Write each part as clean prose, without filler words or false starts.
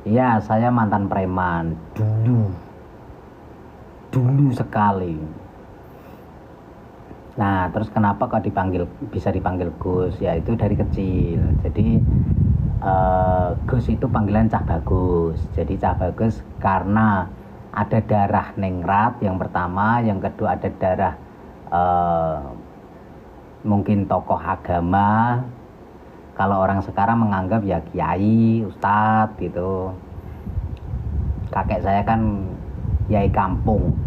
Iya, saya mantan preman dulu, dulu sekali. Nah, terus kenapa kok bisa dipanggil Gus? Ya itu dari kecil. Jadi Gus itu panggilan Cah Bagus. Jadi Cah Bagus karena ada darah ningrat yang pertama, yang kedua ada darah eh, mungkin tokoh agama. Kalau orang sekarang menganggap ya kiai, ustadz gitu. Kakek saya kan kiai kampung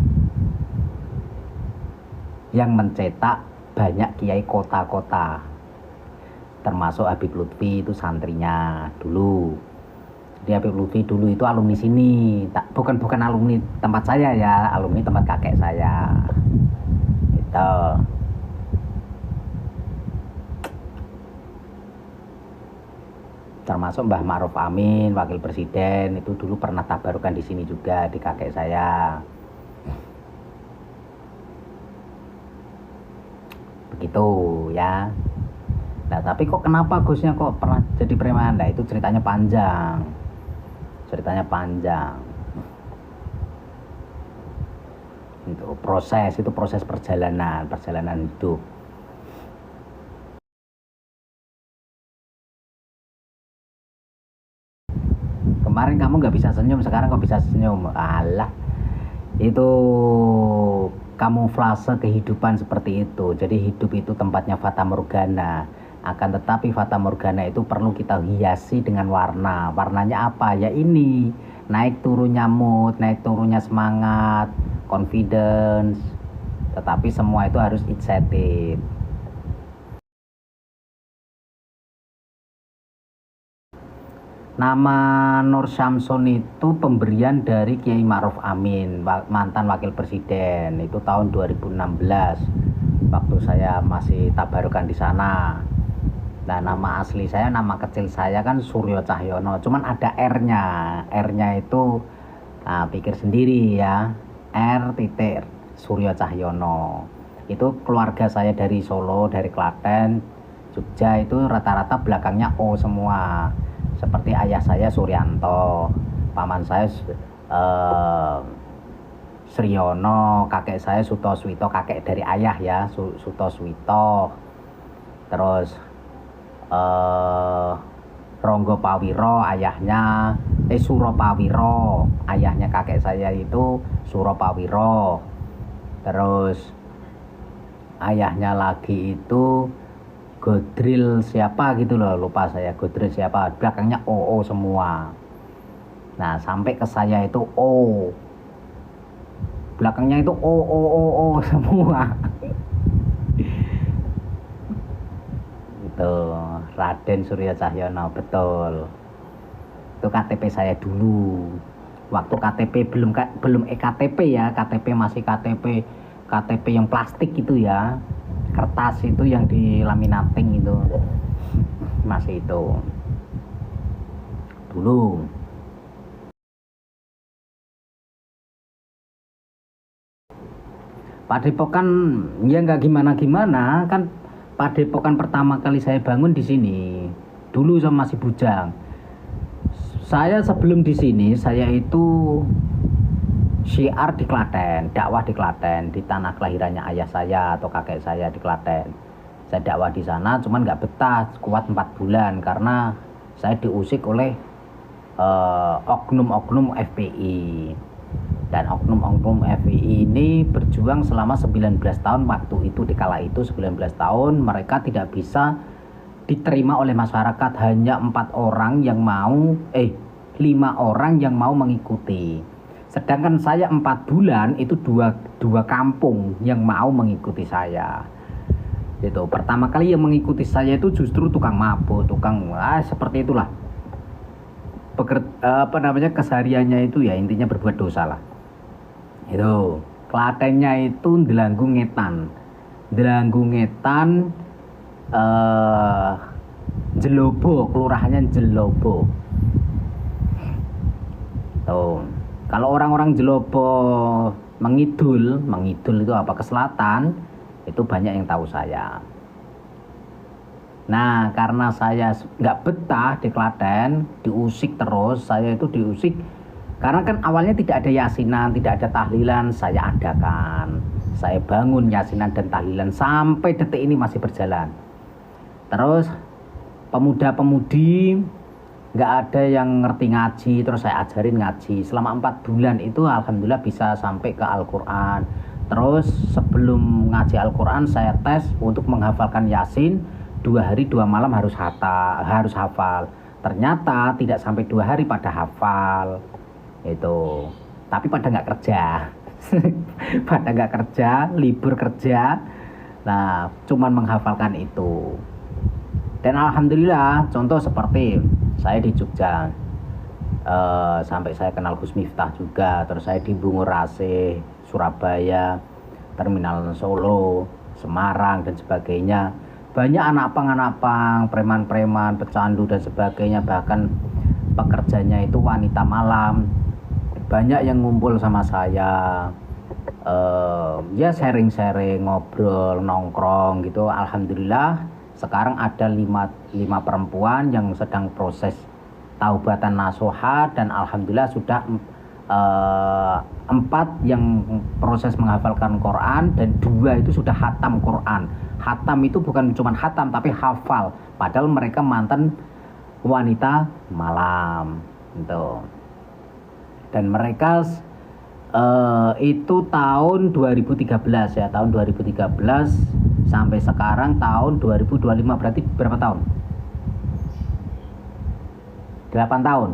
yang mencetak banyak kiai kota-kota, termasuk Habib Lutfi itu santrinya dulu. Jadi Habib Lutfi dulu itu alumni sini, bukan alumni tempat saya ya, alumni tempat kakek saya. Itu termasuk Mbah Ma'ruf Amin, wakil presiden itu dulu pernah tabarukan di sini juga di kakek saya. Begitu ya. Nah, tapi kok kenapa Gusnya kok pernah jadi preman? Nah, itu ceritanya panjang. Ceritanya panjang. Itu proses perjalanan hidup. Kemarin kamu nggak bisa senyum, sekarang kok bisa senyum? Alah, itu kamuflase kehidupan seperti itu. Jadi hidup itu tempatnya fata morgana. Akan tetapi fata morgana itu perlu kita hiasi dengan warna. Warnanya apa? Ya ini, naik turunnya mood, naik turunnya semangat, confidence. Tetapi semua itu harus excited. Nama Nur Syamsun itu pemberian dari Kiai Ma'ruf Amin, mantan wakil presiden. Itu tahun 2016. Waktu saya masih tabarukan di sana. Nah, nama asli saya, nama kecil saya kan Suryo Cahyono. Cuman ada R-nya. R-nya itu, nah, pikir sendiri ya. R titik Suryo Cahyono. Itu keluarga saya dari Solo, dari Klaten, Jogja itu rata-rata belakangnya O semua. Seperti ayah saya Suryanto, paman saya eh, Sriono, kakek saya Sutoswito, kakek dari ayah ya, Sutoswito. Terus eh, Ronggo Pawiro ayahnya, Suro Pawiro ayahnya kakek saya itu Suro Pawiro. Terus ayahnya lagi itu Godril siapa gitu loh, lupa saya Godril siapa, belakangnya OO semua. Nah, sampai ke saya itu O, belakangnya itu O semua. Itu Raden Surya Cahyono, betul. Itu KTP saya dulu. Waktu KTP belum ektp ya, KTP masih KTP yang plastik itu ya, kertas itu yang dilaminating itu, masih itu dulu. Padepokan ya nggak gimana-gimana kan. Padepokan pertama kali saya bangun di sini dulu sama masih bujang. Saya sebelum di sini saya itu syiar di Klaten, dakwah di Klaten, di tanah kelahirannya ayah saya atau kakek saya di Klaten. Saya dakwah di sana, cuman nggak betah, kuat 4 bulan karena saya diusik oleh oknum-oknum FPI. Dan oknum-oknum FPI ini berjuang selama 19 tahun waktu itu, di kala itu 19 tahun mereka tidak bisa diterima oleh masyarakat. Hanya 4 orang yang mau 5 orang yang mau mengikuti. Sedangkan saya 4 bulan itu dua kampung yang mau mengikuti saya. Itu pertama kali yang mengikuti saya itu justru tukang mabuk, tukang seperti itulah. Kesehariannya itu ya intinya berbuat dosa lah. Itu Klatennya itu Delanggu Ngetan. Delanggu Ngetan Jelobo, kelurahannya Jelobo. Tuh. Kalau orang-orang Jelobo mengidul itu apa, ke selatan, itu banyak yang tahu saya. Nah, karena saya nggak betah di Klaten, diusik terus, saya itu diusik. Karena kan awalnya tidak ada yasinan, tidak ada tahlilan, saya adakan. Saya bangun yasinan dan tahlilan sampai detik ini masih berjalan. Terus pemuda-pemudi nggak ada yang ngerti ngaji, terus saya ajarin ngaji. Selama 4 bulan itu alhamdulillah bisa sampai ke Al-Quran. Terus sebelum ngaji Al-Quran saya tes untuk menghafalkan Yasin 2 hari 2 malam harus hafal. Ternyata tidak sampai 2 hari pada hafal itu, tapi pada nggak kerja. Pada nggak kerja, libur kerja. Nah, cuman menghafalkan itu. Dan alhamdulillah, contoh seperti saya di Jogja, sampai saya kenal Gus Miftah juga. Terus saya di Bungurasih, Surabaya, Terminal Solo, Semarang dan sebagainya. Banyak anak pang, preman-preman, pecandu dan sebagainya. Bahkan pekerjanya itu wanita malam. Banyak yang ngumpul sama saya, ya sharing-sharing, ngobrol, nongkrong gitu. Alhamdulillah sekarang ada 5 perempuan yang sedang proses taubatan nasuha, dan alhamdulillah sudah 4 yang proses menghafalkan Quran, dan 2 itu sudah khatam Quran. Khatam itu bukan cuma khatam tapi hafal, padahal mereka mantan wanita malam gitu. Dan mereka itu tahun 2013 ya, tahun 2013 sampai sekarang tahun 2025, berarti berapa tahun? 8 tahun.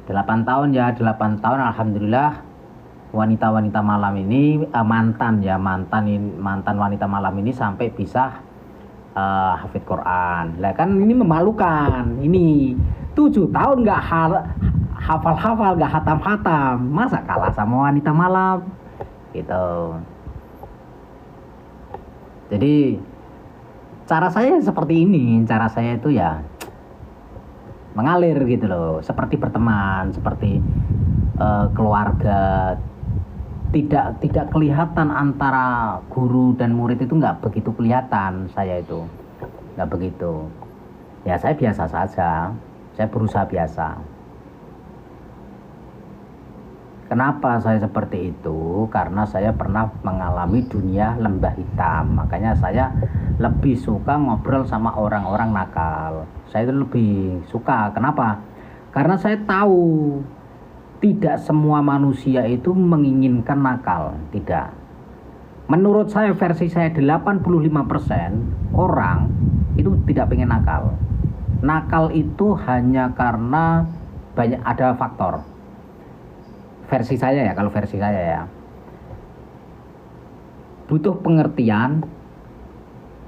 8 tahun ya, 8 tahun alhamdulillah wanita-wanita malam ini mantan wanita malam ini sampai bisa hafid Quran. Lah kan ini memalukan. Ini 7 tahun nggak hafal-hafal, gak hatam-hatam, masa kalah sama wanita malam gitu. Jadi cara saya seperti ini, cara saya itu ya mengalir gitu loh, seperti berteman, seperti keluarga. Tidak kelihatan antara guru dan murid, itu nggak begitu kelihatan. Saya itu nggak begitu, ya saya biasa saja, saya berusaha biasa. Kenapa saya seperti itu? Karena saya pernah mengalami dunia lembah hitam. Makanya saya lebih suka ngobrol sama orang-orang nakal. Saya itu lebih suka. Kenapa? Karena saya tahu tidak semua manusia itu menginginkan nakal. Tidak. Menurut saya, versi saya 85% orang itu tidak pengen nakal. Nakal itu hanya karena ada faktor. Versi saya ya, kalau versi saya ya, butuh pengertian,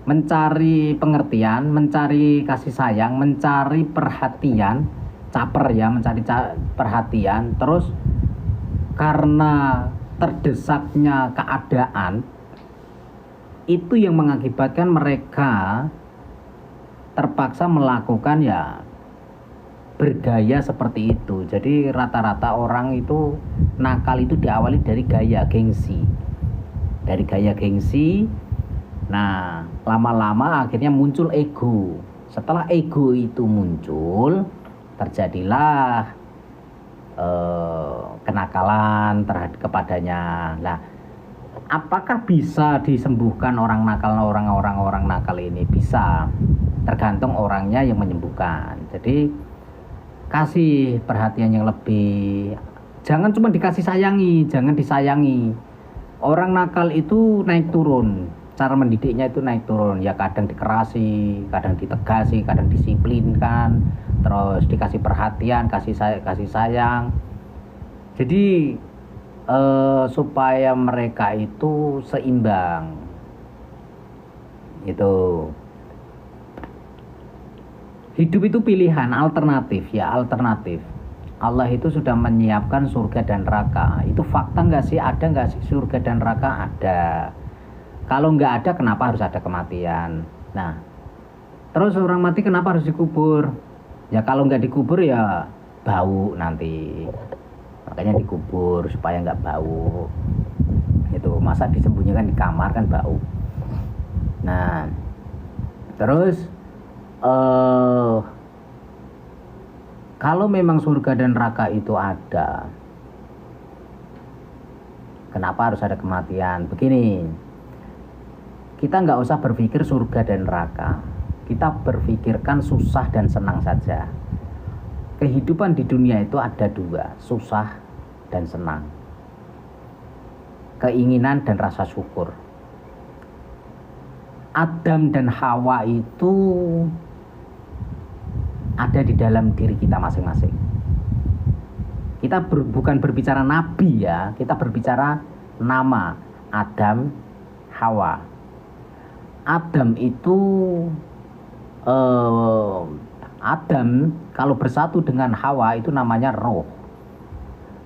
mencari pengertian, mencari kasih sayang, mencari perhatian, caper ya, mencari perhatian. Terus karena terdesaknya keadaan, itu yang mengakibatkan mereka terpaksa melakukan ya bergaya seperti itu. Jadi rata-rata orang itu nakal itu diawali dari gaya gengsi. Nah, lama-lama akhirnya muncul ego. Setelah ego itu muncul, terjadilah kenakalan kepadanya. Nah, apakah bisa disembuhkan orang nakal ini? Bisa, tergantung orangnya yang menyembuhkan. Jadi kasih perhatian yang lebih, jangan cuma jangan disayangi. Orang nakal itu naik turun, cara mendidiknya itu naik turun ya, kadang dikerasi, kadang ditegasi, kadang disiplinkan, terus dikasih perhatian, kasih sayang. Jadi supaya mereka itu seimbang itu. Hidup itu pilihan, alternatif. Allah itu sudah menyiapkan surga dan neraka. Itu fakta nggak sih? Ada nggak sih surga dan neraka? Ada. Kalau nggak ada, kenapa harus ada kematian? Nah, terus orang mati kenapa harus dikubur? Ya kalau nggak dikubur ya bau nanti. Makanya dikubur supaya nggak bau. Itu masa disembunyikan di kamar kan bau. Nah, terus eh kalau memang surga dan neraka itu ada, kenapa harus ada kematian? Begini, kita nggak usah berpikir surga dan neraka. Kita berpikirkan susah dan senang saja. Kehidupan di dunia itu ada dua, susah dan senang. Keinginan dan rasa syukur. Adam dan Hawa itu ada di dalam diri kita masing-masing. Kita bukan berbicara nabi ya, kita berbicara nama Adam, Hawa. Adam itu Adam kalau bersatu dengan Hawa itu namanya roh.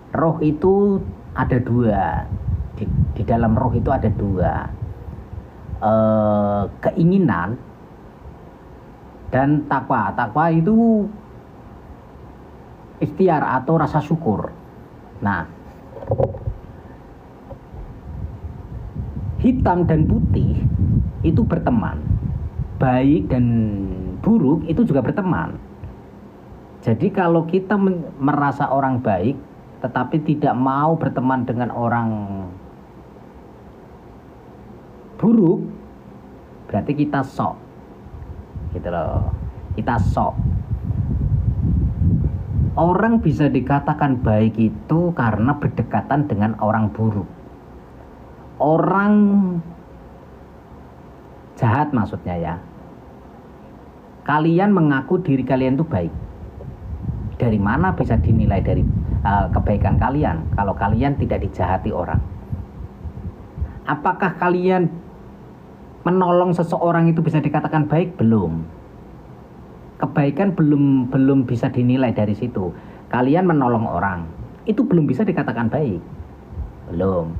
Roh itu ada dua. Di dalam roh itu ada dua. Keinginan dan takwa. Takwa itu ikhtiar atau rasa syukur. Nah, hitam dan putih itu berteman. Baik dan buruk itu juga berteman. Jadi kalau kita merasa orang baik tetapi tidak mau berteman dengan orang buruk, berarti kita sok. Gitu loh, kita sok. Orang bisa dikatakan baik itu karena berdekatan dengan orang buruk. Orang jahat maksudnya ya. Kalian mengaku diri kalian itu baik. Dari mana bisa dinilai dari kebaikan kalian kalau kalian tidak dijahati orang? Apakah kalian menolong seseorang itu bisa dikatakan baik? Belum. Kebaikan belum bisa dinilai dari situ. Kalian menolong orang, itu belum bisa dikatakan baik. Belum.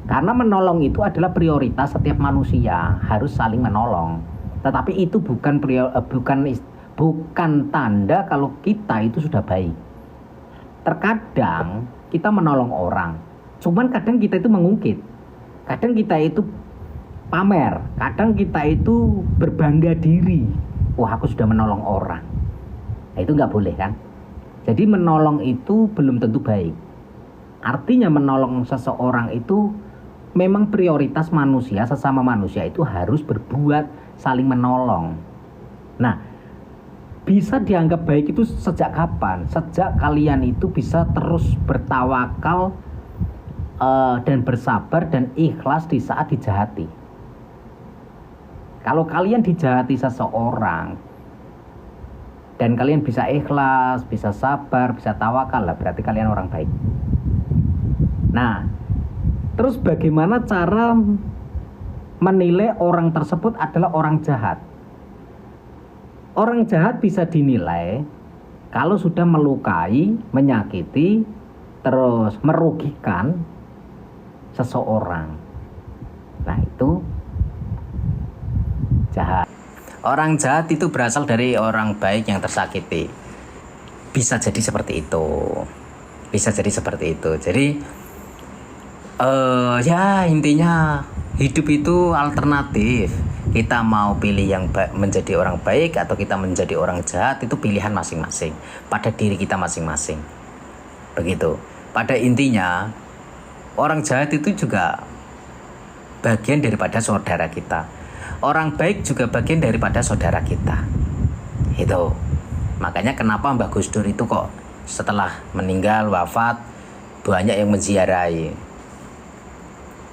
Karena menolong itu adalah prioritas setiap manusia, harus saling menolong. Tetapi itu bukan tanda kalau kita itu sudah baik. Terkadang kita menolong orang, cuman kadang kita itu mengungkit. Kadang kita itu pamer, kadang kita itu berbangga diri. Wah, aku sudah menolong orang. Nah, itu nggak boleh kan? Jadi menolong itu belum tentu baik. Artinya menolong seseorang itu memang prioritas manusia, sesama manusia itu harus berbuat saling menolong. Nah, bisa dianggap baik itu sejak kapan? Sejak kalian itu bisa terus bertawakal dan bersabar dan ikhlas di saat dijahati. Kalau kalian dijahati seseorang dan kalian bisa ikhlas, bisa sabar, bisa tawakal, lah berarti kalian orang baik. Nah, terus bagaimana cara menilai orang tersebut adalah orang jahat? Orang jahat bisa dinilai kalau sudah melukai, menyakiti, terus merugikan seseorang. Nah, itu jahat. Orang jahat itu berasal dari orang baik yang tersakiti. Bisa jadi seperti itu. Bisa jadi seperti itu. Jadi ya intinya hidup itu alternatif. Kita mau pilih yang menjadi orang baik atau kita menjadi orang jahat, itu pilihan masing-masing pada diri kita masing-masing. Begitu. Pada intinya orang jahat itu juga bagian daripada saudara kita. Orang baik juga bagian daripada saudara kita. Itu. Makanya kenapa Mbah Gus Dur itu kok setelah meninggal, wafat, banyak yang menziarahi.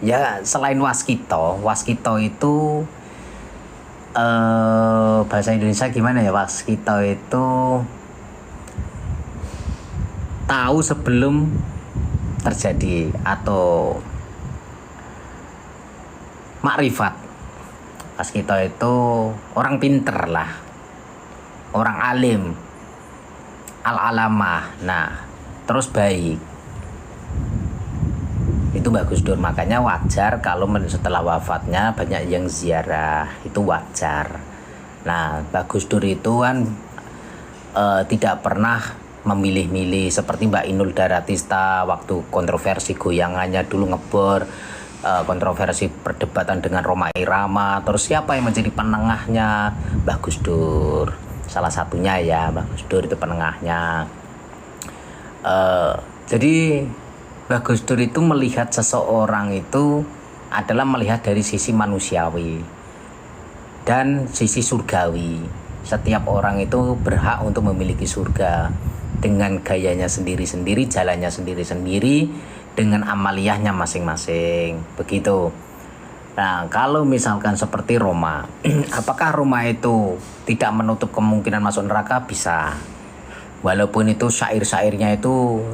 Ya selain waskito itu bahasa Indonesia gimana ya? Waskito itu tahu sebelum terjadi atau makrifat. Waskito itu orang pinter lah, orang alim, al-alamah, nah terus baik. Itu Mbah Gus Dur. Makanya wajar kalau setelah wafatnya banyak yang ziarah, itu wajar. Nah Mbah Gus Dur itu kan tidak pernah memilih-milih seperti Mbak Inul Daratista waktu kontroversi goyangannya dulu ngebor, kontroversi perdebatan dengan Rhoma Irama, terus siapa yang menjadi penengahnya? Mbah Gus Dur. salah satunya ya, Mbah Gus Dur itu penengahnya. Jadi Mbah Gus Dur itu melihat seseorang itu adalah melihat dari sisi manusiawi dan sisi surgawi. Setiap orang itu berhak untuk memiliki surga dengan gayanya sendiri-sendiri, jalannya sendiri-sendiri, dengan amaliyahnya masing-masing. Begitu. Nah, kalau misalkan seperti Roma, apakah Roma itu tidak menutup kemungkinan masuk neraka? Bisa. Walaupun itu syair-syairnya itu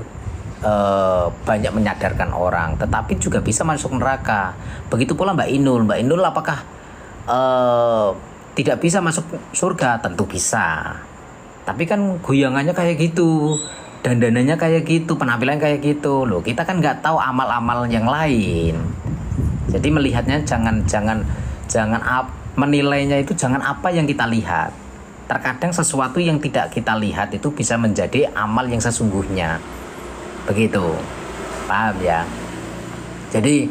banyak menyadarkan orang, tetapi juga bisa masuk neraka. Begitu pula Mbak Inul. Mbak Inul apakah tidak bisa masuk surga? Tentu bisa. Tapi kan goyangannya kayak gitu, dandanannya kayak gitu, penampilan kayak gitu. Loh, kita kan nggak tahu amal-amal yang lain. Jadi melihatnya jangan menilainya itu jangan apa yang kita lihat. Terkadang sesuatu yang tidak kita lihat itu bisa menjadi amal yang sesungguhnya. Begitu. Paham ya? Jadi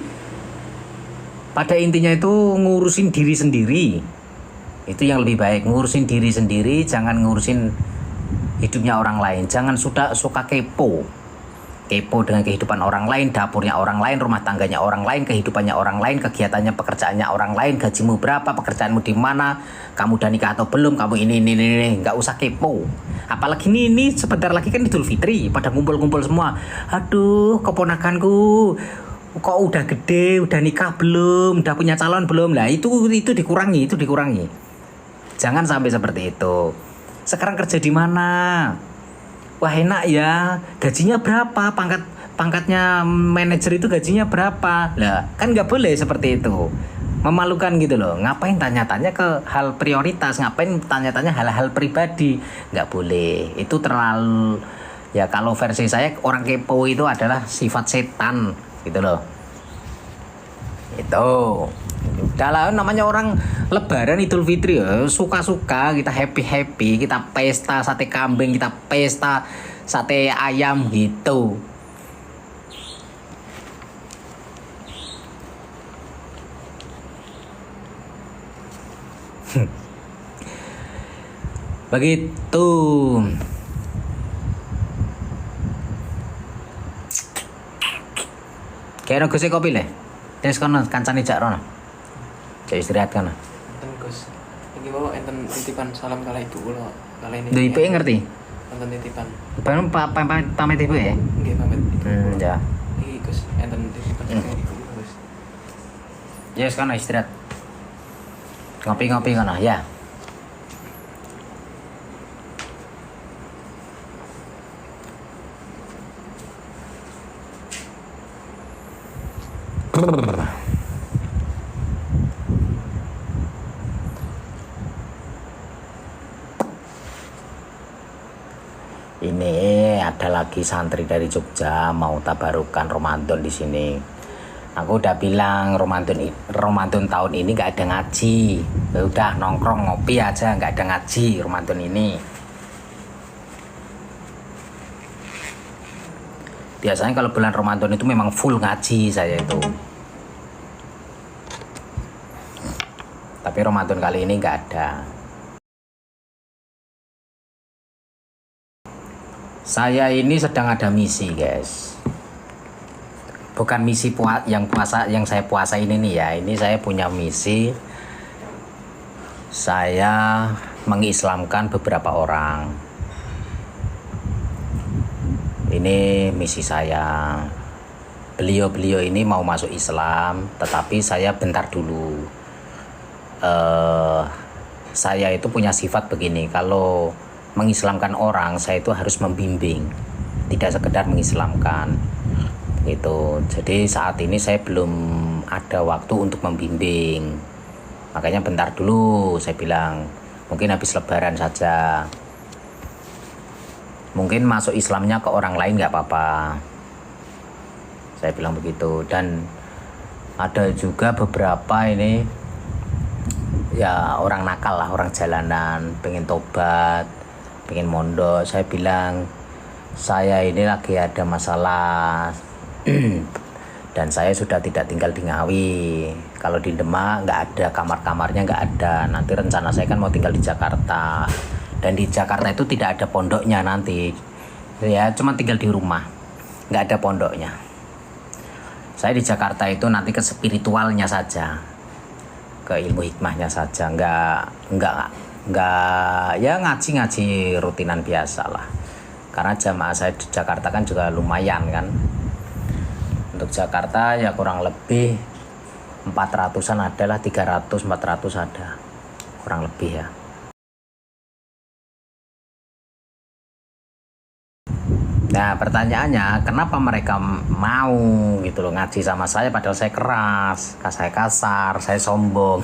pada intinya itu ngurusin diri sendiri. Itu yang lebih baik, ngurusin diri sendiri, jangan ngurusin hidupnya orang lain. Jangan suka kepo dengan kehidupan orang lain, dapurnya orang lain, rumah tangganya orang lain, kehidupannya orang lain, kegiatannya, pekerjaannya orang lain, gajimu berapa, pekerjaanmu di mana, kamu udah nikah atau belum, kamu ini, nggak usah kepo. Apalagi ini sebentar lagi kan Idul Fitri, pada ngumpul-ngumpul semua. Aduh, keponakanku kok udah gede, udah nikah belum, udah punya calon belum. Lah itu dikurangi. Jangan sampai seperti itu. Sekarang kerja di mana? Wah, enak ya. Gajinya berapa? Pangkatnya manajer itu gajinya berapa? Lah, kan nggak boleh seperti itu. Memalukan gitu loh. Ngapain tanya-tanya ke hal prioritas? Ngapain tanya-tanya hal-hal pribadi? Nggak boleh. Itu terlalu, ya kalau versi saya, orang kepo itu adalah sifat setan gitu loh. Itu udah lah, namanya orang Lebaran Idul Fitri ya, suka-suka kita happy, kita pesta sate kambing, kita pesta sate ayam gitu. Begitu. Kayaknya gue kopi leh. Terus kono kancane jak rono. Cek istirahat kan. Enten Gus. Iki wae enten titipan salam kala ibu kula. Kala ini. Ibu ngerti? Enten titipan. Baru pamit ibu ya? Nggih pamit. Ya. Iki Gus enten titipan saking ibu Gus. Ya wis kono istirahat. Ngopi-ngopi kono ya. Ini ada lagi santri dari Jogja mau tabarukan Ramadan di sini. Aku udah bilang Ramadan tahun ini nggak ada ngaji. Udah nongkrong ngopi aja, nggak ada ngaji Ramadan ini. Biasanya kalau bulan Ramadan itu memang full ngaji saya itu. Tapi Ramadan kali ini nggak ada. Saya ini sedang ada misi, guys. Bukan misi yang saya puasa ini nih ya. Ini saya punya misi. Saya mengislamkan beberapa orang. Ini misi saya. Beliau ini mau masuk Islam, tetapi saya bentar dulu. Saya itu punya sifat begini, kalau mengislamkan orang, saya itu harus membimbing, tidak sekedar mengislamkan gitu. Jadi saat ini saya belum ada waktu untuk membimbing, makanya bentar dulu saya bilang, mungkin habis Lebaran saja, mungkin masuk Islamnya ke orang lain nggak apa-apa, saya bilang begitu. Dan ada juga beberapa ini ya orang nakal lah, orang jalanan, pengen tobat, pengen mondok. Saya bilang, saya ini lagi ada masalah dan saya sudah tidak tinggal di Ngawi. Kalau di Demak nggak ada kamar-kamarnya, nggak ada. Nanti rencana saya kan mau tinggal di Jakarta. Dan di Jakarta itu tidak ada pondoknya nanti. Ya, cuma tinggal di rumah. Nggak ada pondoknya. Saya di Jakarta itu nanti ke spiritualnya saja. Ke ilmu hikmahnya saja. Nggak ya ngaji rutinan biasa lah. Karena jamaah saya di Jakarta kan juga lumayan kan. Untuk Jakarta ya kurang lebih 400-an ada lah, 300-400 ada. Kurang lebih ya. Nah pertanyaannya, kenapa mereka mau gitu loh ngaji sama saya padahal saya keras, saya kasar, saya sombong.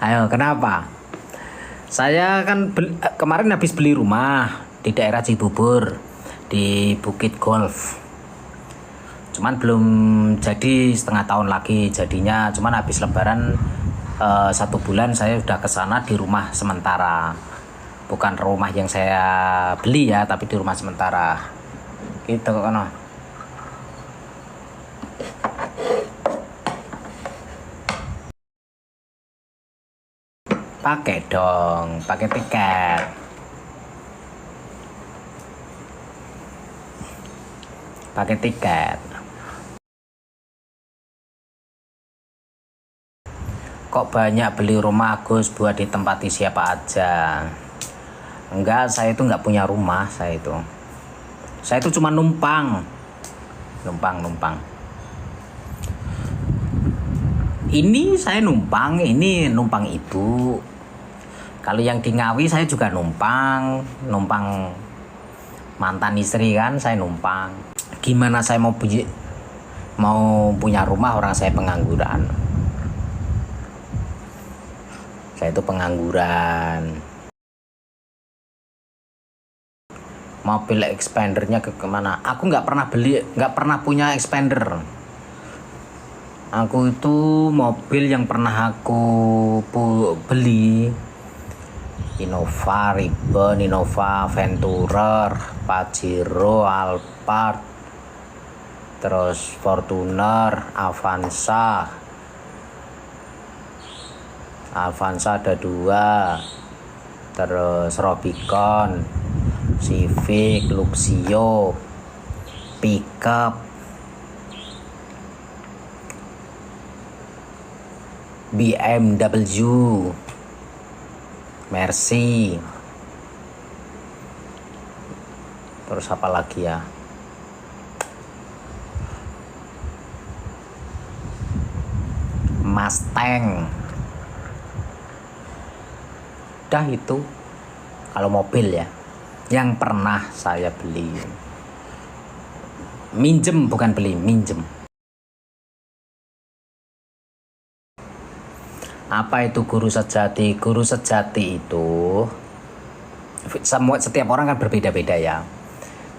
Ayo kenapa? Saya kan kemarin habis beli rumah di daerah Cibubur, di Bukit Golf. Cuman belum jadi, setengah tahun lagi jadinya. Cuman habis lebaran 1 bulan saya udah kesana di rumah sementara. Bukan rumah yang saya beli ya, tapi di rumah sementara. Gitu kan. Pakai dong, pakai tiket. Pakai tiket. Kok banyak beli rumah Gus buat ditempati siapa aja? Enggak, saya itu enggak punya rumah, saya itu cuma numpang. Ini saya numpang, ini numpang ibu. Kalau yang di Ngawi saya juga numpang mantan istri kan, saya numpang. Gimana saya mau punya rumah, orang saya pengangguran. Saya itu pengangguran. Mobil expandernya ke kemana? Aku nggak pernah punya expander. Aku itu mobil yang pernah aku beli Innova Ribbon, Innova Venturer, Pajero, Alphard, terus Fortuner, Avanza ada 2, terus Rubicon, Civic, Luxio, pickup, BMW, Mercy, terus apa lagi ya? Mustang. Udah itu kalau mobil ya yang pernah saya beli. Minjem, bukan beli, minjem. Apa itu guru sejati? Guru sejati itu setiap orang kan berbeda-beda ya.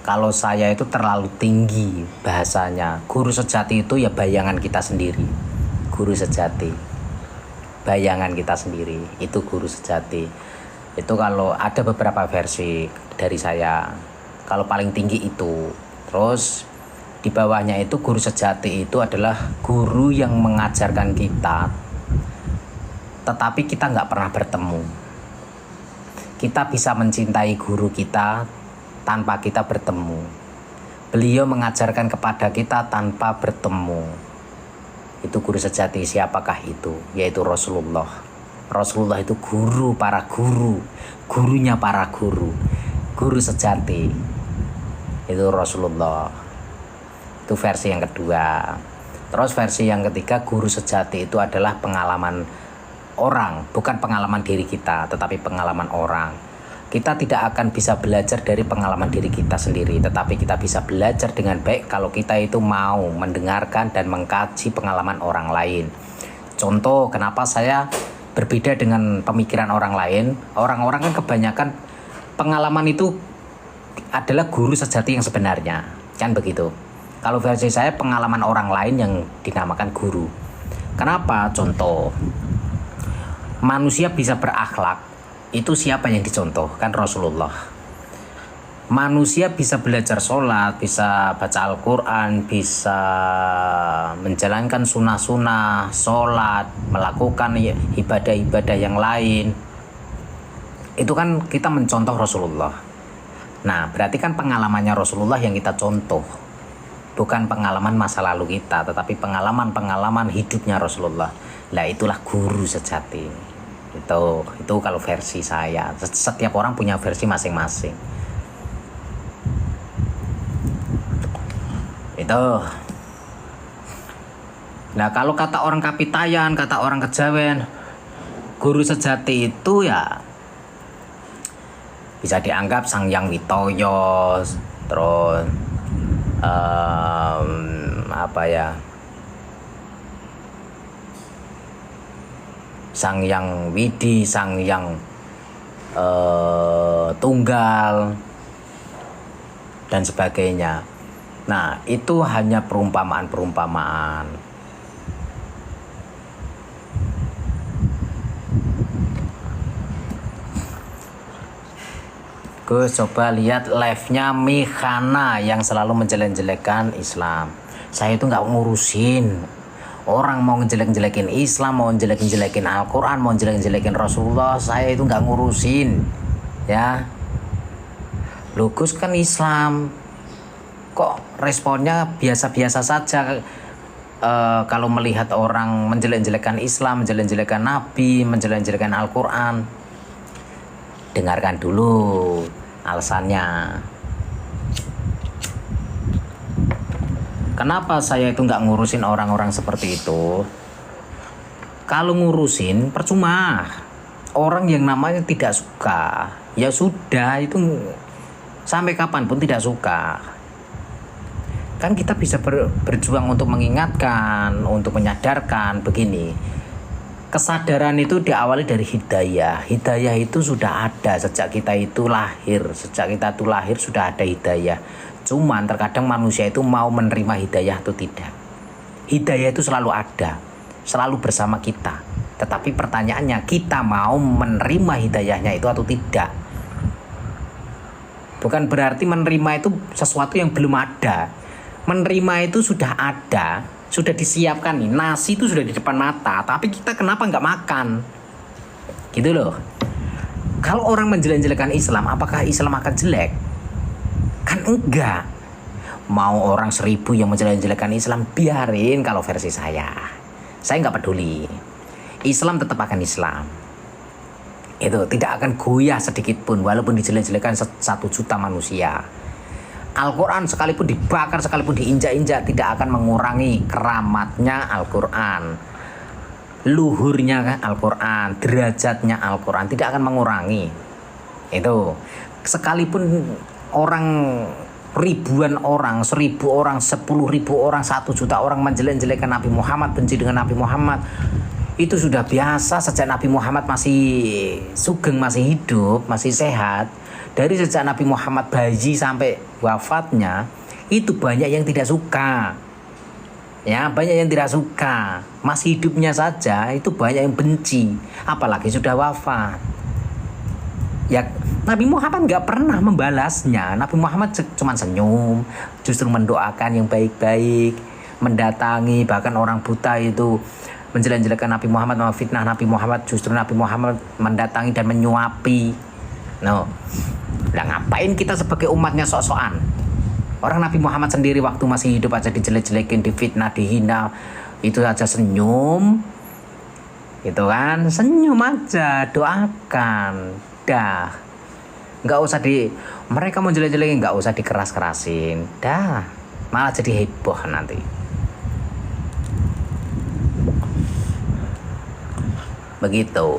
Kalau saya itu terlalu tinggi bahasanya. Guru sejati itu ya bayangan kita sendiri. Guru sejati, bayangan kita sendiri, itu guru sejati. Itu kalau ada beberapa versi dari saya. Kalau paling tinggi itu. Terus di bawahnya itu guru sejati itu adalah guru yang mengajarkan kita, tetapi kita nggak pernah bertemu. Kita bisa mencintai guru kita tanpa kita bertemu. Beliau mengajarkan kepada kita tanpa bertemu. Itu guru sejati. Siapakah itu? Yaitu Rasulullah. Rasulullah itu guru para guru, gurunya para guru, guru sejati. Itu Rasulullah. Itu versi yang kedua. Terus versi yang ketiga, guru sejati itu adalah pengalaman orang, bukan pengalaman diri kita, tetapi pengalaman orang. Kita tidak akan bisa belajar dari pengalaman diri kita sendiri, tetapi kita bisa belajar dengan baik kalau kita itu mau mendengarkan dan mengkaji pengalaman orang lain. Contoh, kenapa saya berbeda dengan pemikiran orang lain? Orang-orang kan kebanyakan pengalaman itu adalah guru sejati yang sebenarnya, kan begitu. Kalau versi saya, pengalaman orang lain yang dinamakan guru. Kenapa? Contoh, manusia bisa berakhlak, itu siapa yang dicontoh? Kan Rasulullah. Manusia bisa belajar sholat, bisa baca Al-Quran, bisa menjalankan sunnah-sunnah, sholat, melakukan ibadah-ibadah yang lain. itu kan kita mencontoh Rasulullah. Nah, berarti kan pengalamannya Rasulullah yang kita contoh. Bukan pengalaman masa lalu kita, tetapi pengalaman-pengalaman hidupnya Rasulullah. Lah itulah guru sejati. Itu kalau versi saya. Setiap orang punya versi masing-masing. Itu. Nah, kalau kata orang Kapitayan, kata orang Kejawen, guru sejati itu ya bisa dianggap Sang Hyang Witoyo, terus Sang Hyang Widi, Sang Hyang Tunggal dan sebagainya. Nah, itu hanya perumpamaan-perumpamaan. Gus, coba lihat live-nya Mihana yang selalu menjelek-jelekan Islam. Saya itu nggak ngurusin orang mau ngejelek-jelekin Islam, mau ngejelek-jelekin Al-Quran, mau ngejelek-jelekin Rasulullah. Saya itu nggak ngurusin, ya. Loh, Gus kan Islam, kok responnya biasa-biasa saja. Kalau melihat orang menjelek-jelekan Islam, menjelek-jelekan Nabi, menjelek-jelekan Al-Quran. Dengarkan dulu alasannya. Kenapa saya itu nggak ngurusin orang-orang seperti itu? Kalau ngurusin percuma. Orang yang namanya tidak suka, ya sudah, itu sampai kapanpun tidak suka. Kan kita bisa berjuang untuk mengingatkan, untuk menyadarkan begini. Kesadaran itu diawali dari hidayah. Hidayah itu sudah ada sejak kita itu lahir. Sejak kita itu lahir sudah ada hidayah. Cuman terkadang manusia itu mau menerima hidayah atau tidak. Hidayah itu selalu ada, selalu bersama kita. Tetapi pertanyaannya, kita mau menerima hidayahnya itu atau tidak. Bukan berarti menerima itu sesuatu yang belum ada. Menerima itu sudah ada, sudah disiapkan nih, nasi itu sudah di depan mata, tapi kita kenapa nggak makan? Gitu loh. Kalau orang menjelek-jelekan Islam, apakah Islam akan jelek? Kan enggak. Mau orang 1000 yang menjelek-jelekan Islam, biarin kalau versi saya. Saya nggak peduli. Islam tetap akan Islam. Itu tidak akan goyah sedikit pun, walaupun dijelek-jelekan 1 juta manusia. Al-Quran sekalipun dibakar, sekalipun diinjak-injak, tidak akan mengurangi keramatnya Al-Quran, luhurnya Al-Quran, derajatnya Al-Quran, tidak akan mengurangi. Itu sekalipun orang ribuan orang, 1000 orang, 10.000 orang, 1 juta orang menjelek-jelekan Nabi Muhammad, benci dengan Nabi Muhammad, itu sudah biasa sejak Nabi Muhammad masih sugeng, masih hidup, masih sehat. Dari sejak Nabi Muhammad bayi sampai wafatnya, itu banyak yang tidak suka. Ya, banyak yang tidak suka. Masih hidupnya saja itu banyak yang benci, apalagi sudah wafat. Ya, Nabi Muhammad nggak pernah membalasnya. Nabi Muhammad cuma senyum, justru mendoakan yang baik-baik, mendatangi bahkan orang buta itu menjelek-jelekan Nabi Muhammad, memfitnah Nabi Muhammad, justru Nabi Muhammad mendatangi dan menyuapi. No. Nah, ngapain kita sebagai umatnya sok-sokan? Orang Nabi Muhammad sendiri waktu masih hidup aja dijelek-jelekin, difitnah, dihina, itu aja senyum. Gitu kan? Senyum aja, doakan. Dah. Nggak usah mereka mau jelek-jelekin, nggak usah dikeras-kerasin. Dah. Malah jadi heboh nanti. Begitu.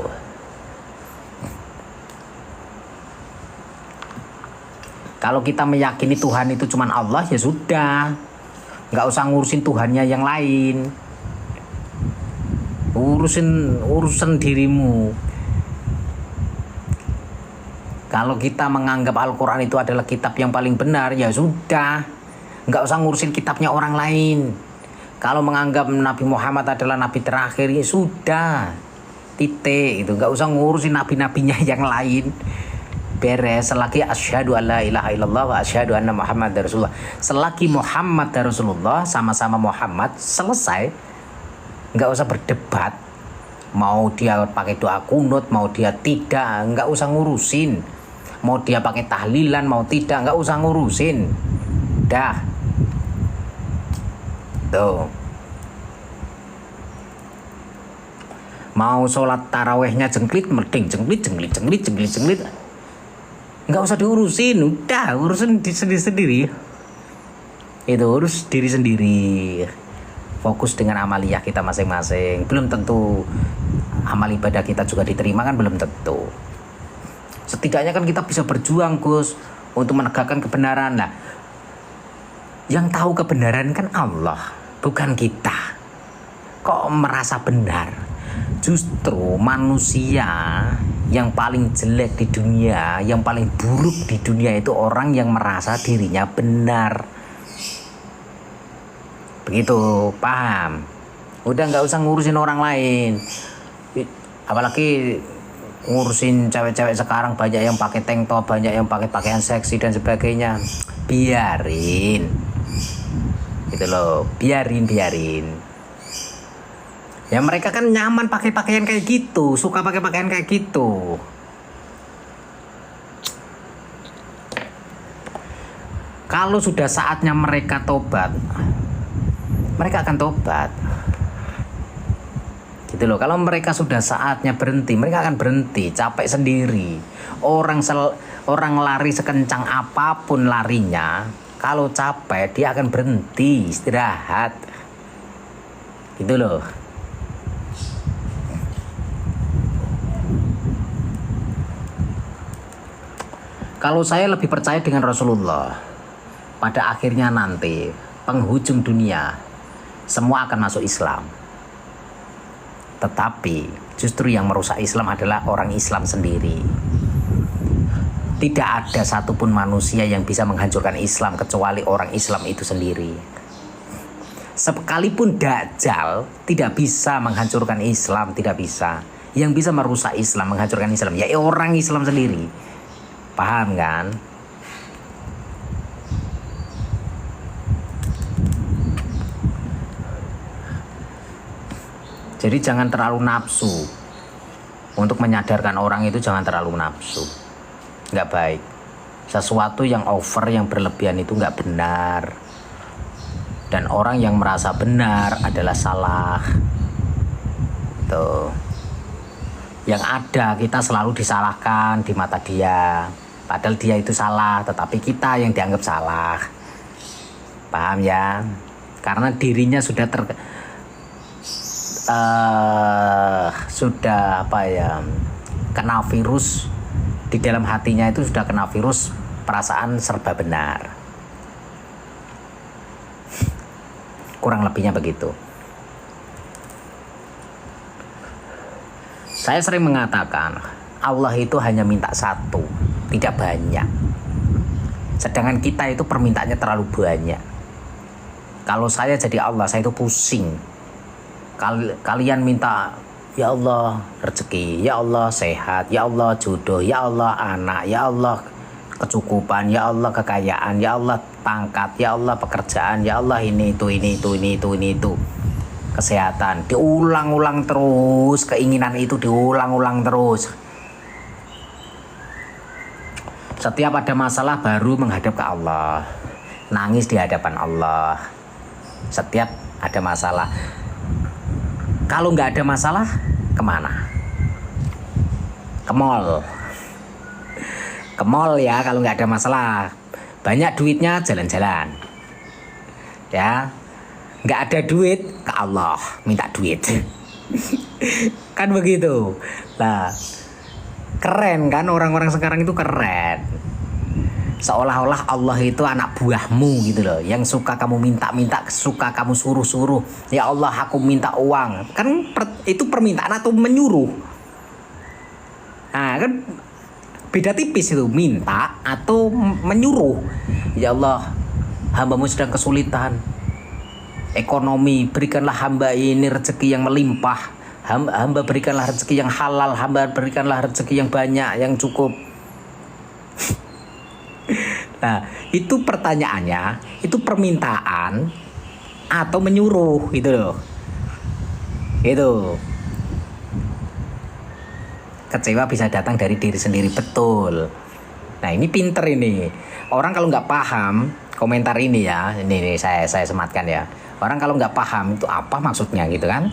Kalau kita meyakini Tuhan itu cuma Allah, ya sudah, nggak usah ngurusin Tuhannya yang lain. Urusan dirimu. Kalau kita menganggap Al-Quran itu adalah kitab yang paling benar, ya sudah, nggak usah ngurusin kitabnya orang lain. Kalau menganggap Nabi Muhammad adalah Nabi terakhir, ya sudah, titik. Itu nggak usah ngurusin nabi-nabinya yang lain. Beres. Selagi asyhadu alla ilaha illallah wa asyhadu anna Muhammadar Rasulullah, selagi Muhammad dan Rasulullah sama-sama Muhammad, selesai. Nggak usah berdebat. Mau dia pakai doa kunut, mau dia tidak, nggak usah ngurusin. Mau dia pakai tahlilan, mau tidak, nggak usah ngurusin. Dah. Tuh. Mau sholat tarawehnya jengklit, mending jengklit. Nggak usah diurusin, udah urusin sendiri. Itu urus diri sendiri. Fokus dengan amaliyah kita masing-masing. Belum tentu amal ibadah kita juga diterima kan, belum tentu. Setidaknya kan kita bisa berjuang, Gus, untuk menegakkan kebenaran. Nah, yang tahu kebenaran kan Allah, bukan kita. Kok merasa benar? Justru manusia yang paling jelek di dunia, yang paling buruk di dunia itu orang yang merasa dirinya benar. Begitu, paham? Udah nggak usah ngurusin orang lain. Apalagi ngurusin cewek-cewek sekarang, banyak yang pakai tank top, banyak yang pakai pakaian seksi dan sebagainya. Biarin. Gitu loh, biarin. Ya mereka kan nyaman pakai pakaian kayak gitu, suka pakai pakaian kayak gitu. Kalau sudah saatnya mereka tobat, mereka akan tobat. Gitu loh. Kalau mereka sudah saatnya berhenti, mereka akan berhenti, capek sendiri. Orang lari sekencang apapun larinya, kalau capek dia akan berhenti, istirahat. Gitu loh. Kalau saya lebih percaya dengan Rasulullah. Pada akhirnya nanti penghujung dunia semua akan masuk Islam. Tetapi justru yang merusak Islam adalah orang Islam sendiri. Tidak ada satupun manusia yang bisa menghancurkan Islam kecuali orang Islam itu sendiri. Sekalipun Dajjal tidak bisa menghancurkan Islam, tidak bisa. Yang bisa merusak Islam, menghancurkan Islam, ya orang Islam sendiri. Paham kan? Jadi jangan terlalu nafsu. Untuk menyadarkan orang itu jangan terlalu nafsu. Nggak baik. Sesuatu yang over, yang berlebihan itu nggak benar. Dan orang yang merasa benar adalah salah. Tuh. Yang ada kita selalu disalahkan di mata dia. Padahal dia itu salah, tetapi kita yang dianggap salah. Paham ya? Karena dirinya sudah kena virus di dalam hatinya, itu sudah kena virus perasaan serba benar. Kurang lebihnya begitu. Saya sering mengatakan Allah itu hanya minta satu, tidak banyak. Sedangkan kita itu permintaannya terlalu banyak. Kalau saya jadi Allah, saya itu pusing. Kalian minta, ya Allah rezeki, ya Allah sehat, ya Allah jodoh, ya Allah anak, ya Allah kecukupan, ya Allah kekayaan, ya Allah pangkat, ya Allah pekerjaan, ya Allah ini itu. Kesehatan, diulang-ulang terus, keinginan itu diulang-ulang terus. Setiap ada masalah baru menghadap ke Allah, nangis di hadapan Allah. Setiap ada masalah. Kalau nggak ada masalah, kemana? Ke mall. Ke mall ya, kalau nggak ada masalah. Banyak duitnya, jalan-jalan. Ya, nggak ada duit, ke Allah minta duit. Kan begitu. Nah, keren kan, orang-orang sekarang itu keren. Seolah-olah Allah itu anak buahmu gitu loh, yang suka kamu minta-minta, suka kamu suruh-suruh. Ya Allah, aku minta uang. Kan itu permintaan atau menyuruh. Nah kan beda tipis itu, minta atau menyuruh. Ya Allah, hambamu sedang kesulitan ekonomi, berikanlah hamba ini rezeki yang melimpah. Hamba berikanlah rezeki yang halal, hamba berikanlah rezeki yang banyak, yang cukup. Nah, itu pertanyaannya, itu permintaan atau menyuruh gitu loh. Itu. kecewa bisa datang dari diri sendiri, betul. Nah ini pinter ini. Orang kalau nggak paham komentar ini ya, ini saya sematkan ya. Orang kalau nggak paham itu apa maksudnya gitu kan?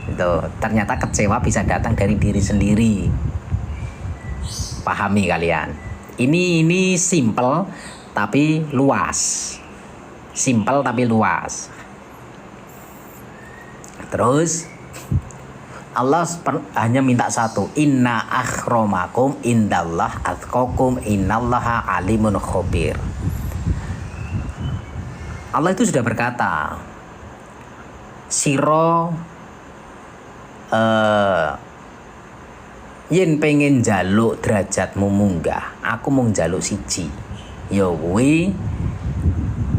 Itu ternyata kecewa bisa datang dari diri sendiri. Pahami kalian. Ini simple tapi luas. Simple tapi luas. Terus Allah hanya minta satu, inna akhromakum indallah atqakum innallaha alimun khabir. Allah itu sudah berkata, siro yen pengen jaluk derajatmu munggah, aku mau jaluk siji, ya kuwi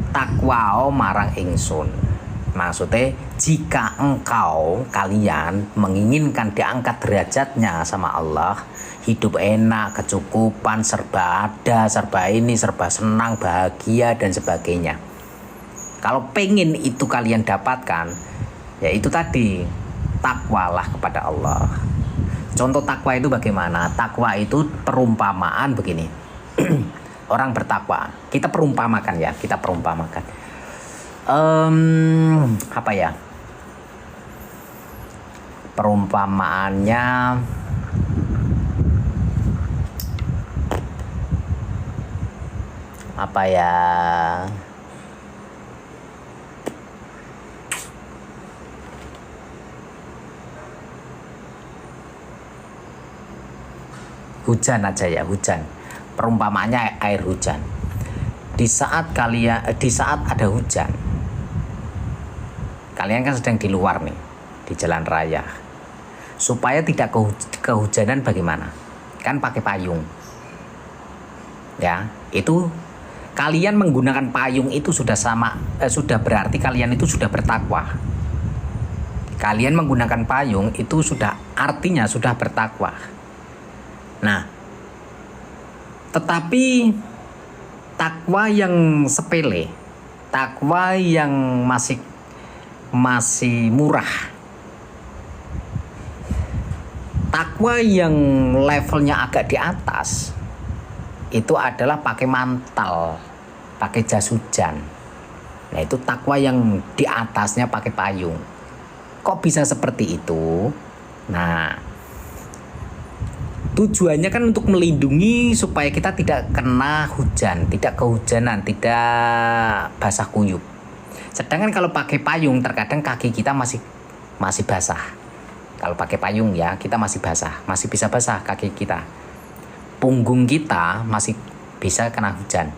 takwao marang ingsun. Maksudnya jika kalian menginginkan diangkat derajatnya sama Allah, hidup enak, kecukupan, serba ada, serba ini, serba senang, bahagia dan sebagainya. Kalau pengen itu kalian dapatkan, ya itu tadi, takwalah kepada Allah. Contoh takwa itu bagaimana? Takwa itu perumpamaan begini. Orang bertakwa, kita perumpamakan ya, kita perumpamakan. Apa ya? Perumpamaannya apa ya? Hujan aja ya, hujan. Perumpamaannya air hujan. Di saat ada hujan, kalian kan sedang di luar nih, di jalan raya. Supaya tidak kehujanan bagaimana? Kan pakai payung. Ya, itu kalian menggunakan payung itu sudah sudah berarti kalian itu sudah bertakwa. Kalian menggunakan payung itu sudah artinya sudah bertakwa. Nah, tetapi takwa yang sepele, takwa yang masih murah, takwa yang levelnya agak di atas, itu adalah pakai mantel, pakai jas hujan. Nah itu takwa yang di atasnya pakai payung. Kok bisa seperti itu? Nah, tujuannya kan untuk melindungi supaya kita tidak kena hujan, tidak kehujanan, tidak basah kuyup. Sedangkan kalau pakai payung terkadang kaki kita masih basah. Kalau pakai payung ya kita masih basah, masih bisa basah kaki kita. Punggung kita masih bisa kena hujan.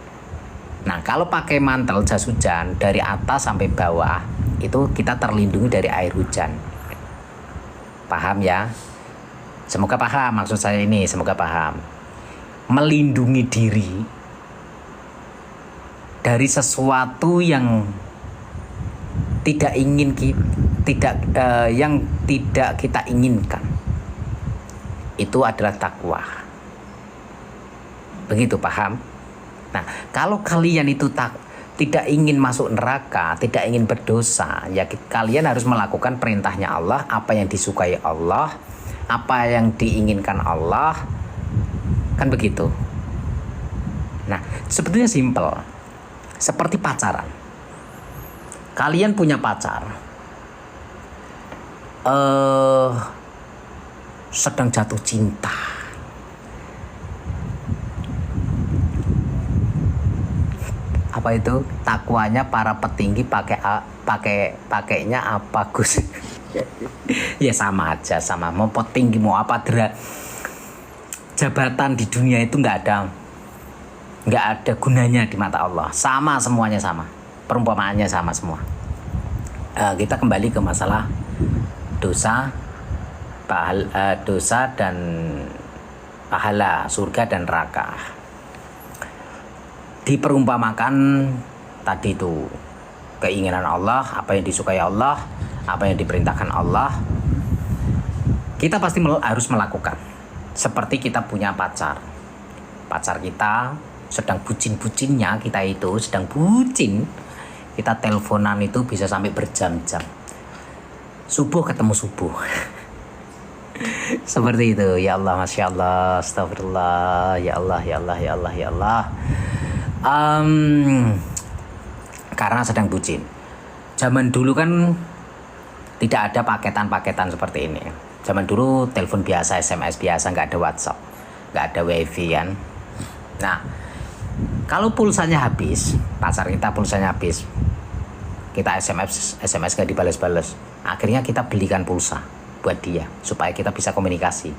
Nah kalau pakai mantel jas hujan dari atas sampai bawah itu kita terlindungi dari air hujan. Paham ya? Semoga paham maksud saya ini, semoga paham. Melindungi diri dari sesuatu yang tidak kita inginkan. Itu adalah takwa. Begitu paham? Nah, kalau kalian itu tidak ingin masuk neraka, tidak ingin berdosa, ya kalian harus melakukan perintahnya Allah, apa yang disukai Allah, apa yang diinginkan Allah, kan begitu. Nah, sebetulnya simpel. Seperti pacaran. Kalian punya pacar. Sedang jatuh cinta. Apa itu? Takwanya para petinggi pakainya apa, Gus? Ya sama aja, sama mau tinggi mau apa, jabatan di dunia itu nggak ada gunanya di mata Allah. Sama semuanya sama, perumpamaannya sama semua. Kita kembali ke masalah dosa dan pahala, surga dan neraka. Diperumpamakan tadi itu keinginan Allah, apa yang disukai Allah, apa yang diperintahkan Allah, kita pasti harus melakukan. Seperti kita punya pacar kita sedang bucin-bucinnya, kita itu sedang bucin, kita teleponan itu bisa sampai berjam-jam, subuh ketemu subuh. Seperti itu. Ya Allah, Masya Allah, astagfirullah, ya Allah, ya Allah, ya Allah, ya Allah. Karena sedang bucin. Zaman dulu kan tidak ada paketan-paketan seperti ini. Zaman dulu telepon biasa, SMS biasa, nggak ada WhatsApp, nggak ada WiFi kan. Nah, kalau pulsanya habis, pacar kita pulsanya habis, kita SMS nggak dibalas-balas. Akhirnya kita belikan pulsa buat dia supaya kita bisa komunikasi.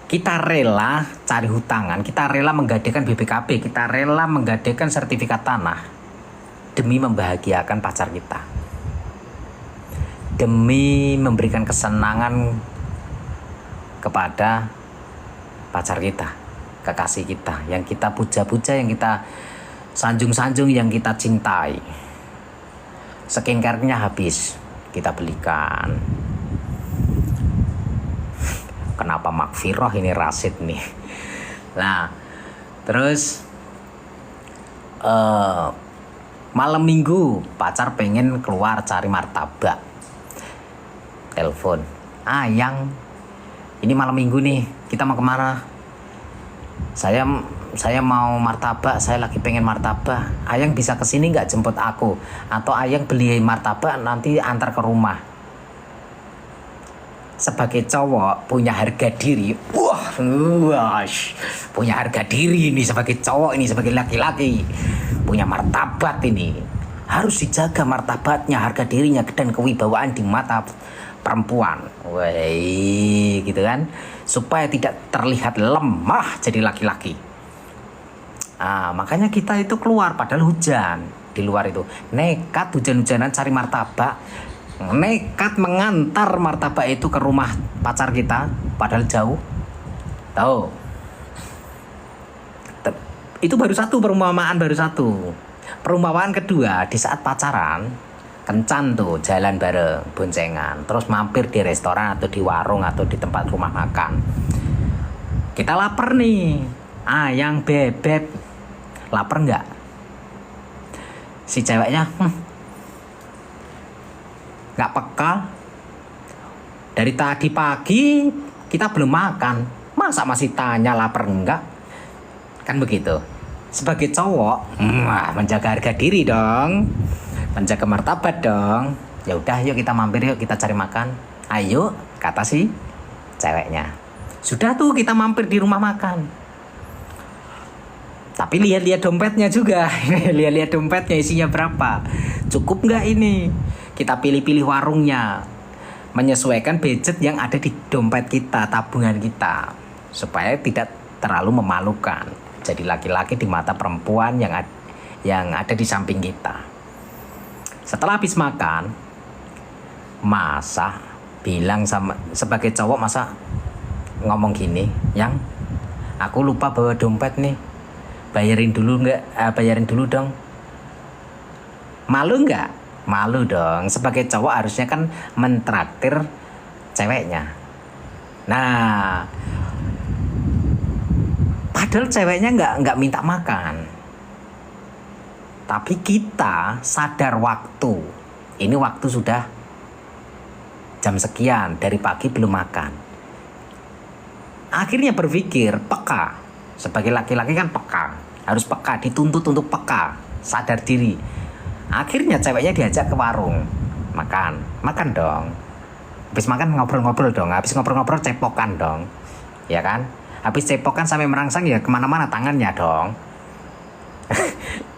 Kita rela cari hutangan, kita rela menggadaikan BPKB, kita rela menggadaikan sertifikat tanah demi membahagiakan pacar kita, demi memberikan kesenangan kepada pacar kita, kekasih kita, yang kita puja-puja, yang kita sanjung-sanjung, yang kita cintai. Skincare-nya habis, kita belikan. Kenapa Makfiroh ini Rasid nih? Nah, terus malam minggu pacar pengen keluar cari martabak. Telepon, Ayang, ini malam minggu nih, kita mau kemana? Saya mau martabak, saya lagi pengen martabak. Ayang bisa kesini nggak jemput aku? Atau Ayang beli martabak nanti antar ke rumah? Sebagai cowok punya harga diri, punya harga diri ini sebagai cowok, ini sebagai laki-laki punya martabat, ini harus dijaga martabatnya, harga dirinya dan kewibawaan di mata perempuan, gitu kan, supaya tidak terlihat lemah jadi laki-laki. Makanya kita itu keluar padahal hujan, di luar itu nekat hujan-hujanan cari martabak, nekat mengantar martabak itu ke rumah pacar kita padahal jauh. Tahu, itu baru satu perumpamaan, baru satu. Perumpamaan kedua, di saat pacaran kencan tuh, jalan bareng, boncengan, terus mampir di restoran atau di warung atau di tempat rumah makan. Kita lapar nih, Ayang, bebek, lapar nggak? Si ceweknya nggak peka. Dari tadi pagi kita belum makan, masa masih tanya lapar enggak? Kan begitu. Sebagai cowok, menjaga harga diri dong, menjaga martabat dong. Ya udah, yuk kita mampir, yuk kita cari makan. Ayo, kata si ceweknya. Sudah tuh, kita mampir di rumah makan. Tapi lihat-lihat dompetnya juga. Lihat-lihat dompetnya isinya berapa. Cukup nggak ini? Kita pilih-pilih warungnya, menyesuaikan budget yang ada di dompet kita, tabungan kita, supaya tidak terlalu memalukan jadi laki-laki di mata perempuan yang ada di samping kita. Setelah habis makan, masa bilang sama sebagai cowok, masa ngomong gini, Yang, aku lupa bawa dompet nih, bayarin dulu dong. Malu nggak? Malu dong. Sebagai cowok harusnya kan mentraktir ceweknya. Nah, padahal ceweknya nggak minta makan, tapi kita sadar waktu. Ini waktu sudah jam sekian, dari pagi belum makan. Akhirnya berpikir, peka. Sebagai laki-laki kan peka, harus peka, dituntut untuk peka, sadar diri. Akhirnya ceweknya diajak ke warung, makan dong. Habis makan ngobrol-ngobrol dong, habis ngobrol-ngobrol cepokan dong, ya kan? Habis cepokan sampai merangsang ya kemana-mana tangannya dong.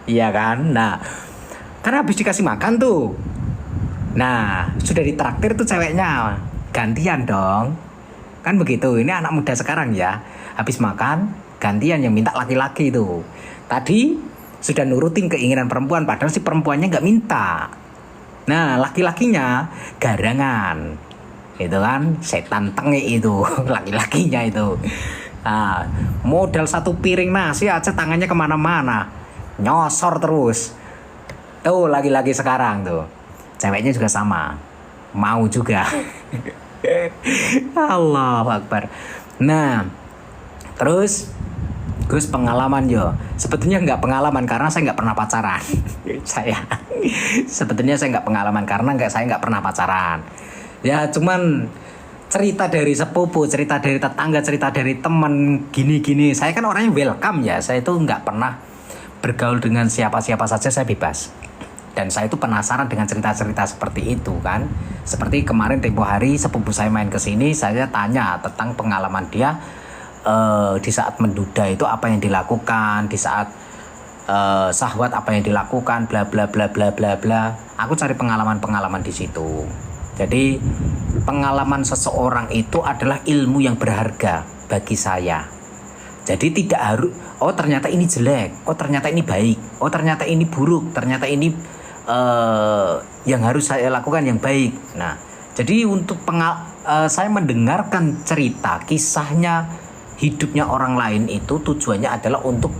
Iya kan? Nah, karena habis dikasih makan tuh, nah sudah ditraktir tuh ceweknya, gantian dong. Kan begitu, ini anak muda sekarang ya. Habis makan, gantian yang minta laki-laki tuh. Tadi sudah nurutin keinginan perempuan, padahal si perempuannya nggak minta. Nah, laki-lakinya garangan, itu kan setan tenge itu, laki-lakinya itu. Nah, modal satu piring nasi aja tangannya kemana-mana, nyosor terus. Tuh lagi-lagi sekarang tuh, ceweknya juga sama, mau juga. Allahu Akbar. Nah, terus Gus, pengalaman yo. Sebetulnya nggak pengalaman karena saya nggak pernah pacaran. Sebetulnya saya nggak pengalaman karena saya nggak pernah pacaran. Ya cuman cerita dari sepupu, cerita dari tetangga, cerita dari teman, gini-gini. Saya kan orangnya welcome ya. Saya itu nggak pernah bergaul dengan siapa-siapa saja, saya bebas. Dan saya itu penasaran dengan cerita-cerita seperti itu kan. Seperti kemarin tempo hari sepupu saya main ke sini, saya tanya tentang pengalaman dia di saat menduda itu apa yang dilakukan, di saat syahwat apa yang dilakukan, bla bla bla bla bla bla. Aku cari pengalaman-pengalaman di situ. Jadi pengalaman seseorang itu adalah ilmu yang berharga bagi saya. Jadi tidak harus, oh ternyata ini jelek, oh ternyata ini baik, oh ternyata ini buruk, ternyata ini yang harus saya lakukan yang baik. Nah, jadi untuk saya mendengarkan cerita, kisahnya, hidupnya orang lain itu tujuannya adalah untuk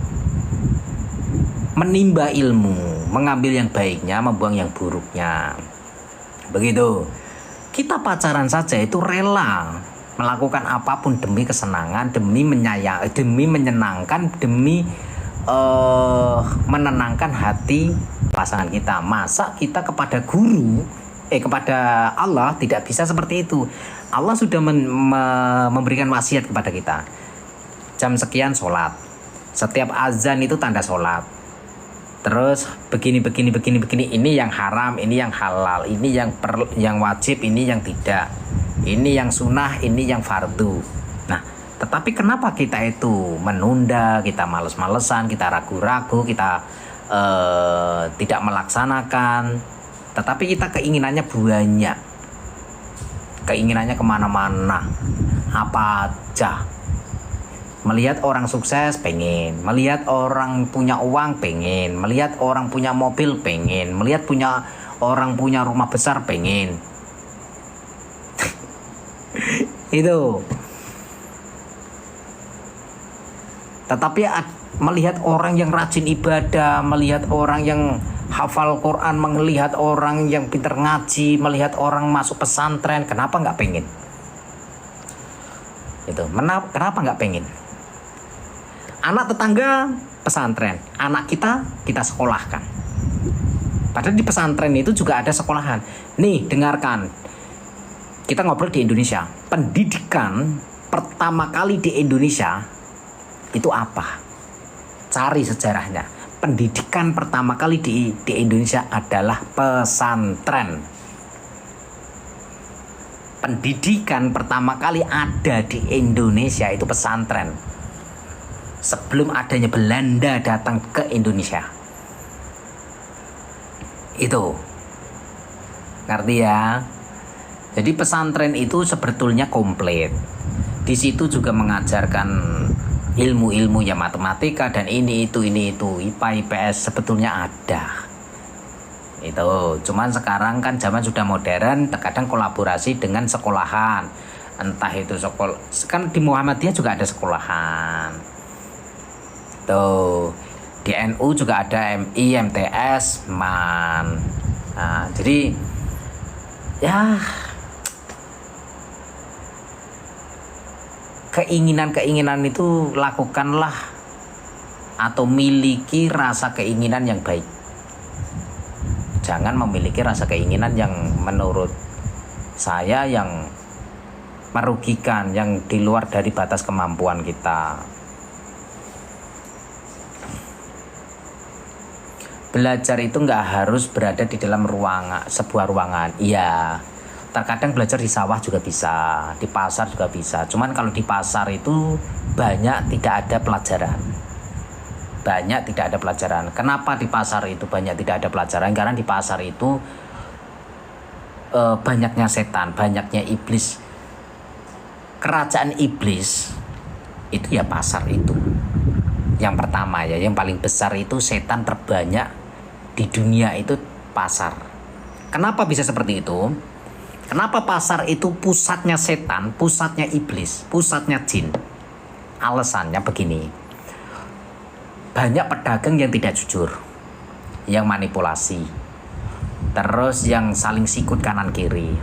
menimba ilmu, mengambil yang baiknya, membuang yang buruknya. Begitu. Kita pacaran saja itu rela melakukan apapun demi kesenangan, demi demi menyenangkan, demi menenangkan hati pasangan kita. Masa kita kepada kepada Allah tidak bisa seperti itu. Allah sudah memberikan wasiat kepada kita. Jam sekian sholat. Setiap azan itu tanda sholat. Terus begini. Ini yang haram, ini yang halal, ini yang wajib, ini yang tidak. Ini yang sunnah, ini yang fardu. Nah, tetapi kenapa kita itu menunda, kita males-malesan, kita ragu-ragu, kita tidak melaksanakan. Tetapi kita keinginannya banyak. Keinginannya kemana-mana. Apa aja. Melihat orang sukses pengen, melihat orang punya uang pengen, melihat orang punya mobil pengen, melihat orang punya rumah besar pengen. Itu. Tetapi melihat orang yang rajin ibadah, melihat orang yang hafal Quran, melihat orang yang pintar ngaji, melihat orang masuk pesantren, kenapa nggak pengen? Itu. Kenapa nggak pengen? Anak tetangga pesantren, anak kita sekolahkan. Padahal di pesantren itu juga ada sekolahan. Nih, dengarkan. Kita ngobrol di Indonesia. Pendidikan pertama kali di Indonesia itu apa? Cari sejarahnya. Pendidikan pertama kali di Indonesia adalah pesantren. Pendidikan pertama kali ada di Indonesia itu pesantren. Sebelum adanya Belanda datang ke Indonesia. Itu. Ngerti ya? Jadi pesantren itu sebetulnya komplit. Di situ juga mengajarkan ilmu-ilmu ya matematika dan ini itu IPA IPS sebetulnya ada. Itu. Cuman sekarang kan zaman sudah modern, terkadang kolaborasi dengan sekolahan. Entah itu sekolah, kan di Muhammadiyah juga ada sekolahan. Tuh, di NU juga ada MI, MTS, MAN. Nah, jadi ya keinginan itu lakukanlah atau miliki rasa keinginan yang baik. Jangan memiliki rasa keinginan yang menurut saya yang merugikan, yang di luar dari batas kemampuan kita. Belajar itu nggak harus berada di dalam sebuah ruangan. Iya, terkadang belajar di sawah juga bisa, di pasar juga bisa. Cuman kalau di pasar itu banyak tidak ada pelajaran. Kenapa di pasar itu banyak tidak ada pelajaran? Karena di pasar itu banyaknya setan, banyaknya iblis. Kerajaan iblis itu ya pasar itu. Yang pertama ya, yang paling besar itu setan terbanyak di dunia itu pasar. Kenapa bisa seperti itu? Kenapa pasar itu pusatnya setan, pusatnya iblis, pusatnya jin? Alasannya begini. Banyak pedagang yang tidak jujur, yang manipulasi, terus yang saling sikut kanan kiri,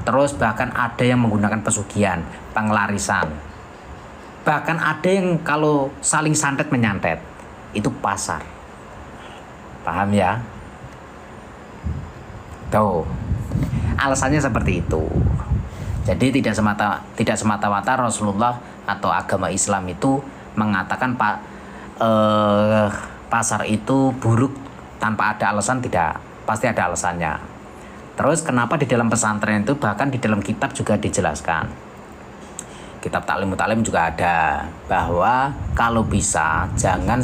terus bahkan ada yang menggunakan pesugihan, pengelarisan, bahkan ada yang kalau saling santet menyantet. Itu pasar. Paham ya? Tuh, alasannya seperti itu. Jadi tidak semata-mata Rasulullah atau agama Islam itu mengatakan pasar itu buruk tanpa ada alasan, tidak, pasti ada alasannya. Terus kenapa di dalam pesantren itu, bahkan di dalam kitab juga dijelaskan, kitab Ta'lim Muta'lim juga ada, bahwa kalau bisa jangan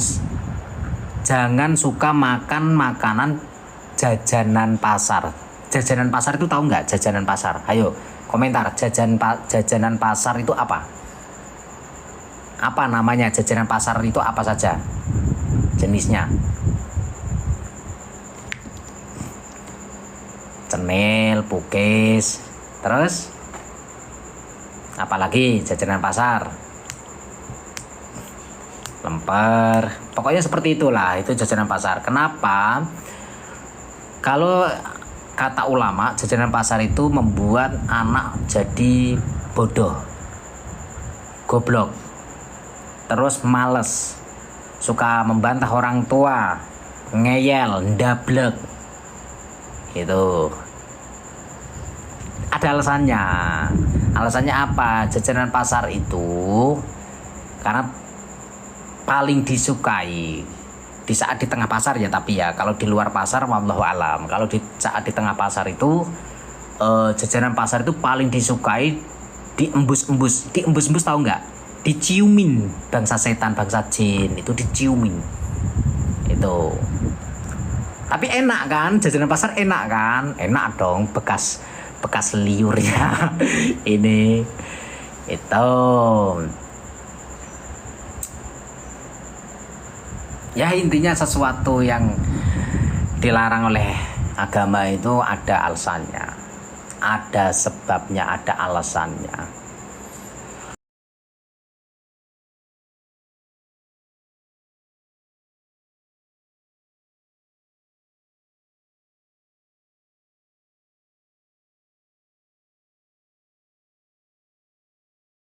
suka makan makanan jajanan pasar. Jajanan pasar itu tahu nggak? Jajanan pasar, ayo komentar. Jajanan pasar itu apa? Apa namanya jajanan pasar itu, apa saja jenisnya? Cenil, pukis, terus apalagi jajanan pasar? Lemper, pokoknya seperti itulah, itu jajanan pasar. Kenapa? Kalau kata ulama, jajanan pasar itu membuat anak jadi bodoh, goblok, terus males, suka membantah orang tua, ngeyel, ndablek. Itu ada alasannya. Alasannya apa? Jajanan pasar itu karena paling disukai di saat di tengah pasar ya, tapi ya kalau di luar pasar wallahu alam. Kalau di saat di tengah pasar itu jajanan pasar itu paling disukai diembus-embus tahu nggak? Diciumin, bangsa setan, bangsa jin itu diciumin. Itu. Tapi enak kan? Jajanan pasar enak kan? Enak dong, bekas liurnya. Ini itu. Ya intinya sesuatu yang dilarang oleh agama itu ada alasannya, ada sebabnya, ada alasannya.